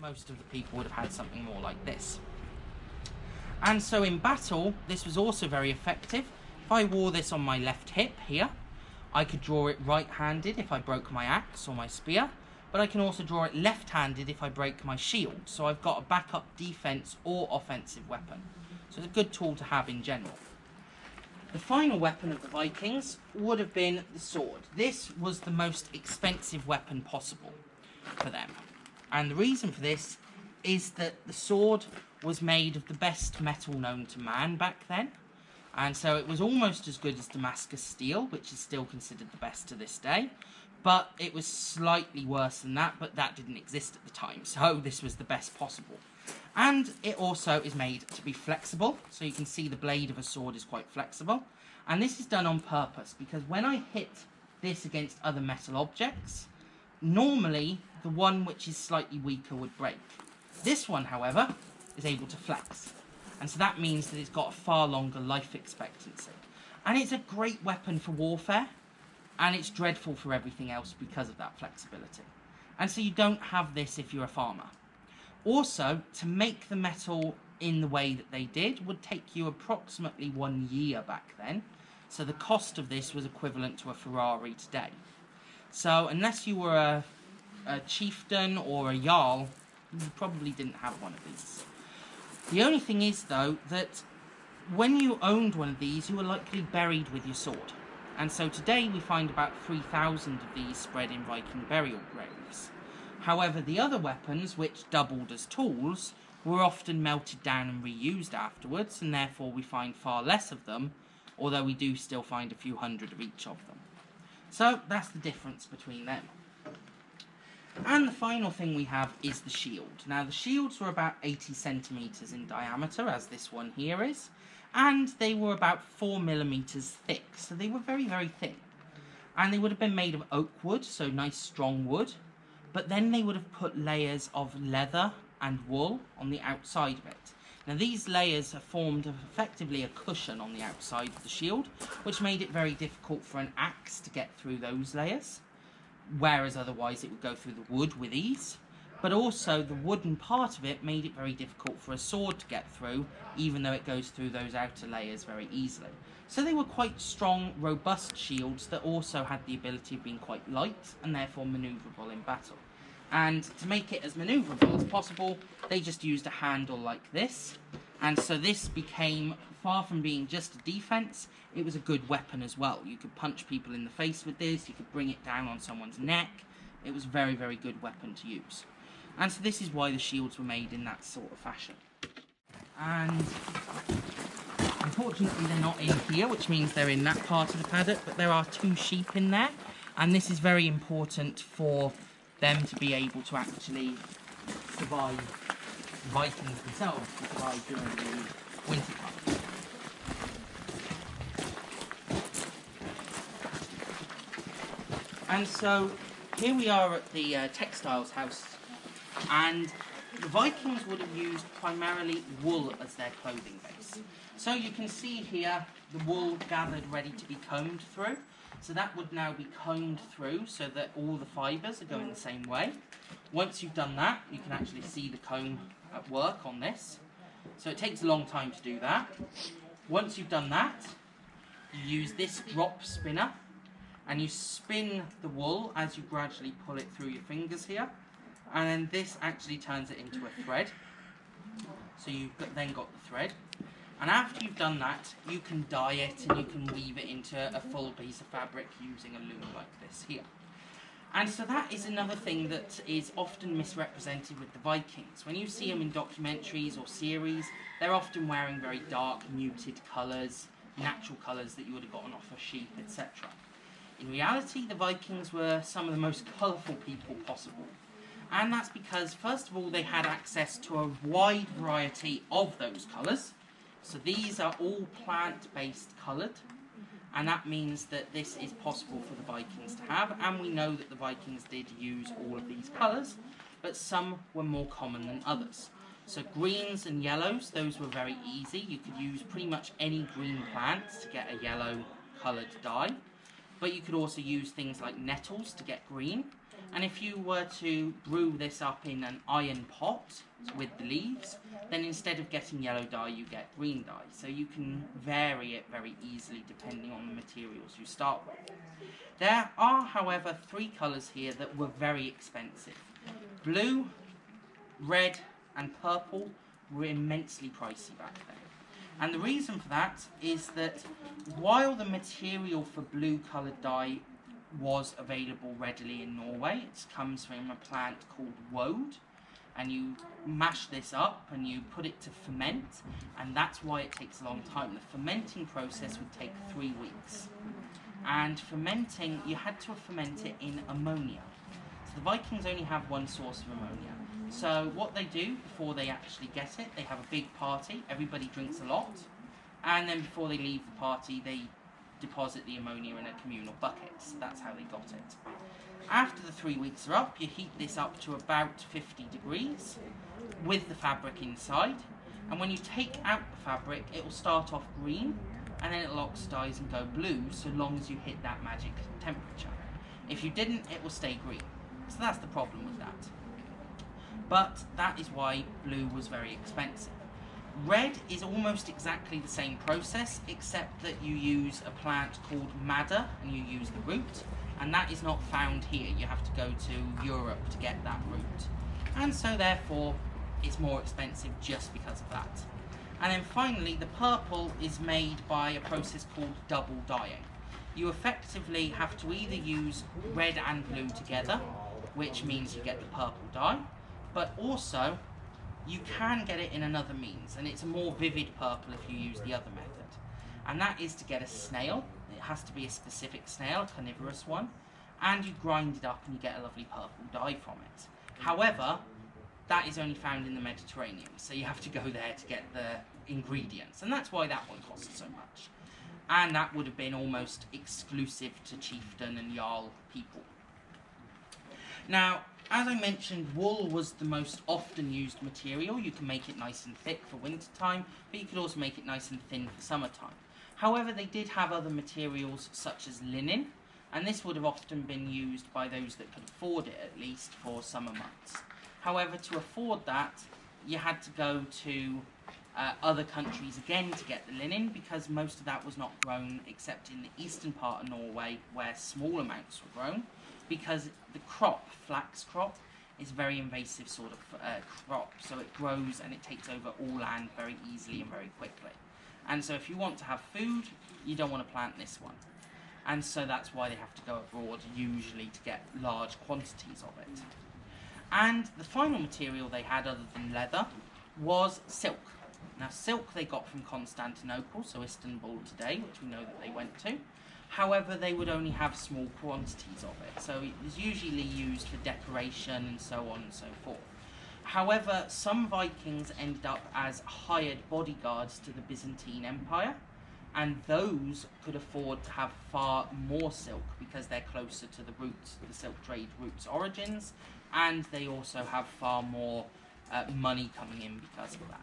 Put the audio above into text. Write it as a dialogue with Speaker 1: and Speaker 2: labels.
Speaker 1: most of the people would have had something more like this. And so in battle, this was also very effective. If I wore this on my left hip here, I could draw it right-handed if I broke my axe or my spear, but I can also draw it left-handed if I break my shield. So I've got a backup defense or offensive weapon. So it's a good tool to have in general. The final weapon of the Vikings would have been the sword. This was the most expensive weapon possible for them. And the reason for this is that the sword was made of the best metal known to man back then. And so it was almost as good as Damascus steel, which is still considered the best to this day. But it was slightly worse than that, but that didn't exist at the time. So this was the best possible. And it also is made to be flexible. So you can see the blade of a sword is quite flexible. And this is done on purpose, because when I hit this against other metal objects, normally the one which is slightly weaker would break. This one, however, is able to flex. And so that means that it's got a far longer life expectancy. And it's a great weapon for warfare, and it's dreadful for everything else because of that flexibility. And so you don't have this if you're a farmer. Also, to make the metal in the way that they did would take you approximately 1 year back then. So the cost of this was equivalent to a Ferrari today. So unless you were a chieftain or a jarl, you probably didn't have one of these. The only thing is, though, that when you owned one of these, you were likely buried with your sword. And so today we find about 3,000 of these spread in Viking burial graves. However, the other weapons, which doubled as tools, were often melted down and reused afterwards, and therefore we find far less of them, although we do still find a few hundred of each of them. So that's the difference between them. And the final thing we have is the shield. Now, the shields were about 80 centimetres in diameter, as this one here is, and they were about 4 millimetres thick, so they were very, very thin. And they would have been made of oak wood, so nice strong wood, but then they would have put layers of leather and wool on the outside of it. Now, these layers have formed effectively a cushion on the outside of the shield, which made it very difficult for an axe to get through those layers, whereas otherwise it would go through the wood with ease. But also the wooden part of it made it very difficult for a sword to get through, even though it goes through those outer layers very easily. So they were quite strong, robust shields that also had the ability of being quite light and therefore manoeuvrable in battle. And to make it as manoeuvrable as possible, they just used a handle like this. And so this became, far from being just a defense, it was a good weapon as well. You could punch people in the face with this, you could bring it down on someone's neck. It was a very, very good weapon to use. And so this is why the shields were made in that sort of fashion. And unfortunately they're not in here, which means they're in that part of the paddock, but there are 2 sheep in there. And this is very important for them to be able to actually survive, the Vikings themselves to survive during the winter time. And so here we are at the textiles house, and the Vikings would have used primarily wool as their clothing base. So you can see here the wool gathered ready to be combed through. So that would now be combed through so that all the fibres are going the same way. Once you've done that, you can actually see the comb at work on this. So it takes a long time to do that. Once you've done that, you use this drop spinner, and you spin the wool as you gradually pull it through your fingers here, and then this actually turns it into a thread. So you've then got the thread, and after you've done that, you can dye it and you can weave it into a full piece of fabric using a loom like this here. And so that is another thing that is often misrepresented with the Vikings. When you see them in documentaries or series, they're often wearing very dark, muted colours, natural colours that you would have gotten off a sheep, etc. In reality, the Vikings were some of the most colourful people possible. And that's because, first of all, they had access to a wide variety of those colours. So these are all plant-based coloured, and that means that this is possible for the Vikings to have, and we know that the Vikings did use all of these colours, but some were more common than others. So greens and yellows, those were very easy. You could use pretty much any green plants to get a yellow coloured dye. But you could also use things like nettles to get green. And if you were to brew this up in an iron pot with the leaves, then instead of getting yellow dye, you get green dye. So you can vary it very easily depending on the materials you start with. There are, however, 3 colours here that were very expensive. Blue, red and purple were immensely pricey back then. And the reason for that is that while the material for blue coloured dye was available readily in Norway, it comes from a plant called woad, and you mash this up and you put it to ferment, and that's why it takes a long time. The fermenting process would take 3 weeks. And fermenting, you had to ferment it in ammonia. So the Vikings only have one source of ammonia. So what they do before they actually get it, they have a big party, everybody drinks a lot, and then before they leave the party, they deposit the ammonia in a communal bucket. So that's how they got it. After the 3 weeks are up, you heat this up to about 50 degrees with the fabric inside, and when you take out the fabric, it will start off green, and then it'll oxidize and go blue so long as you hit that magic temperature. If you didn't, it will stay green. So that's the problem with that. But that is why blue was very expensive. Red is almost exactly the same process, except that you use a plant called madder and you use the root, and that is not found here. You have to go to Europe to get that root. And so therefore it's more expensive just because of that. And then finally, the purple is made by a process called double dyeing. You effectively have to either use red and blue together, which means you get the purple dye, but also you can get it in another means, and it's a more vivid purple if you use the other method. And that is to get a snail. It has to be a specific snail, a carnivorous one, and you grind it up and you get a lovely purple dye from it. However, that is only found in the Mediterranean, so you have to go there to get the ingredients, and that's why that one costs so much. And that would have been almost exclusive to chieftain and jarl people. Now, as I mentioned, wool was the most often used material. You can make it nice and thick for winter time, but you could also make it nice and thin for summertime. However, they did have other materials such as linen, and this would have often been used by those that could afford it, at least for summer months. However, to afford that, you had to go to other countries again to get the linen, because most of that was not grown except in the eastern part of Norway, where small amounts were grown, because the crop, flax crop, is a very invasive sort of crop, so it grows and it takes over all land very easily and very quickly. And so if you want to have food, you don't want to plant this one. And so that's why they have to go abroad, usually to get large quantities of it. And the final material they had, other than leather, was silk. Now, silk they got from Constantinople, so Istanbul today, which we know that they went to. However, they would only have small quantities of it, so it was usually used for decoration and so on and so forth. However, some Vikings ended up as hired bodyguards to the Byzantine Empire, and those could afford to have far more silk because they're closer to the roots, the silk trade roots origins, and they also have far more money coming in because of that.